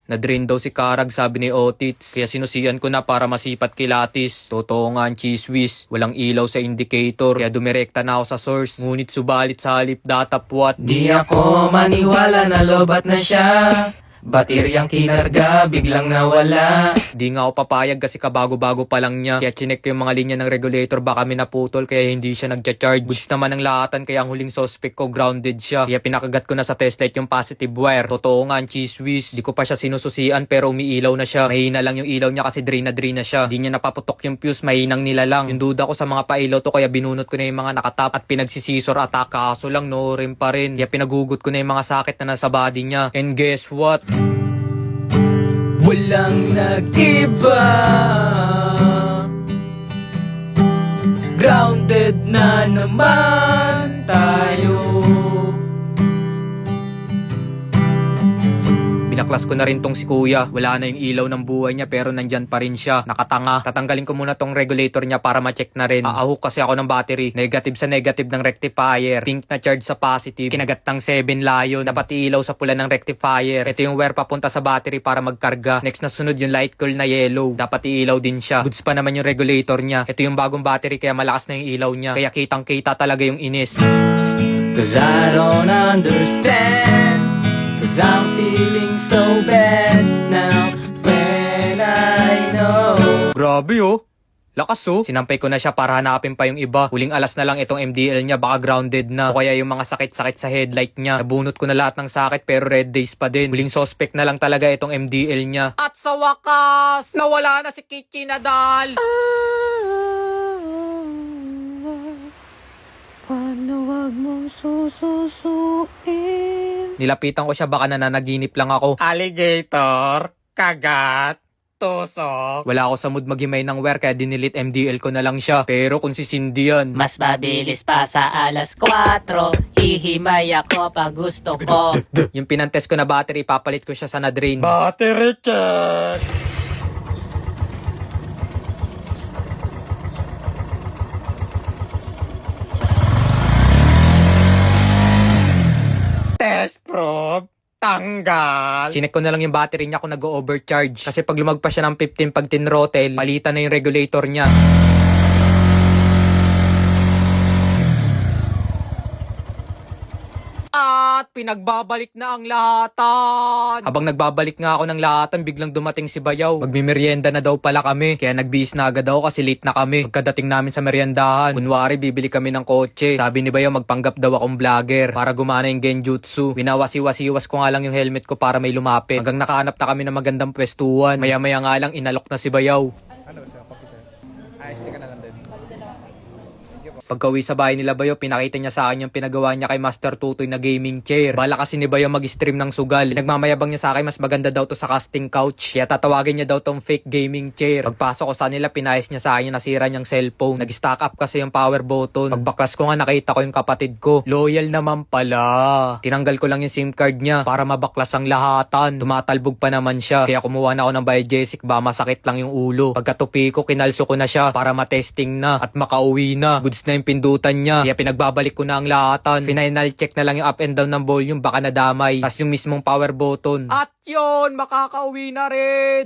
Na-drain daw si Karag, sabi ni Otits. Kaya sinusian ko na para masipat kilatis. Totoo nga ang cheese whiz. Walang ilaw sa indicator. Kaya dumirekta na ako sa source. Ngunit subalit sa halip datapwat. Di ako maniwala na lobat na siya. Bateryang kinarga, biglang nawala. Di nga ako papayag kasi kabago-bago pa lang niya. Kaya chinek ko yung mga linya ng regulator, baka may naputol kaya hindi siya nagcha-charge. Goods naman ang lahatan kaya ang huling suspect ko grounded siya. Kaya pinakagat ko na sa test light yung positive wire. Totoo nga ang cheese whiz. Di ko pa siya sinususian pero umiilaw na siya. Mahina lang yung ilaw niya kasi drain na siya. Di niya napaputok yung fuse, mahinang nila lang. Yung duda ko sa mga pailaw to kaya binunot ko na yung mga nakatap at pinagsisisor attack, kaso lang no rin pa rin. Kaya pinagugot ko na yung mga sakit na nasa body niya. And guess what? Walang nag-iba. Grounded na naman tayo. Binaklas ko na rin tong si kuya. Wala na yung ilaw ng buhay niya pero nandyan pa rin siya. Nakatanga. Tatanggalin ko muna tong regulator niya para ma-check na rin. Aahok kasi ako ng battery. Negative sa negative ng rectifier. Pink na charge sa positive. Kinagat ng 7 Lion. Dapat ilaw sa pula ng rectifier. Ito yung wire papunta sa battery para magkarga. Next na sunod yung light coil na yellow. Dapat ilaw din siya. Goods pa naman yung regulator niya. Ito yung bagong battery kaya malakas na yung ilaw niya. Kaya kitang kita talaga yung inis. Cause I don't understand. Cause I'm feeling so bad now when I know. Grabe oh. Lakas oh. Sinampay ko na siya para hanapin pa yung iba. Huling alas na lang itong MDL niya, baka grounded na. O kaya yung mga sakit-sakit sa headlight niya. Nabunot ko na lahat ng sakit pero red days pa din. Huling suspect na lang talaga itong MDL niya. At sa wakas, nawala na si Kichi Nadal. Panawag mong sususuin. Nilapitan ko siya, baka nananaginip lang ako. Alligator, kagat, tusok. Wala ako sa mood maghimay ng wire kaya dinilit MDL ko na lang siya. Pero kung si Cindy yan, Mas mabilis pa sa alas 4. Hihimay ako pag gusto ko. yung pinantest ko na battery, papalit ko siya sa na-drain. Battery check. Test probe, tanggal. Chinek ko na lang yung battery niya kung nag-overcharge. Kasi pag lumagpas siya ng 15 pag tinrottle, palitan na yung regulator niya. At pinagbabalik na ang lahatan. Habang nagbabalik nga ako ng lahatan, biglang dumating si Bayaw. Magmimerienda na daw pala kami. Kaya nagbihis na agad ako kasi late na kami. Pagkadating namin sa meriendahan, kunwari bibili kami ng kotse. Sabi ni Bayaw magpanggap daw akong vlogger para gumana yung genjutsu. Winawasiwas-iwas ko nga lang yung helmet ko para may lumapit. Hanggang nakahanap na kami ng magandang pwestuhan. Maya-maya nga lang inalok na si Bayaw. Stick ka na lang din. Pagka-uwi sa bahay nila Bayo, pinakita niya sa akin yung pinagawa niya kay Master Tutoy na gaming chair. Bala kasi ni Bayo mag-stream ng sugal. Nagmamayabang niya sa akin mas maganda daw to sa casting couch. Kaya tatawagin niya daw tong fake gaming chair. Pagpasok ko sa nila, pinayos niya sa akin yung nasira niyang cellphone. Nag-stack up kasi yung power button. Pagbaklas ko nga nakita ko yung kapatid ko. Loyal naman pala. Tinanggal ko lang yung SIM card niya para mabaklas ang lahatan. Tumatalbog pa naman siya. Kaya kumuha na ako ng Biogesic, ba masakit lang yung ulo. Pagkatupi ko, kinalso ko na siya para matesting na at makauwi na. Goods na yung pindutan niya. Kaya pinagbabalik ko na ang lahatan. Final check na lang yung up and down ng volume, baka nadamay. Tapos yung mismong power button. At yun, makakauwi na rin.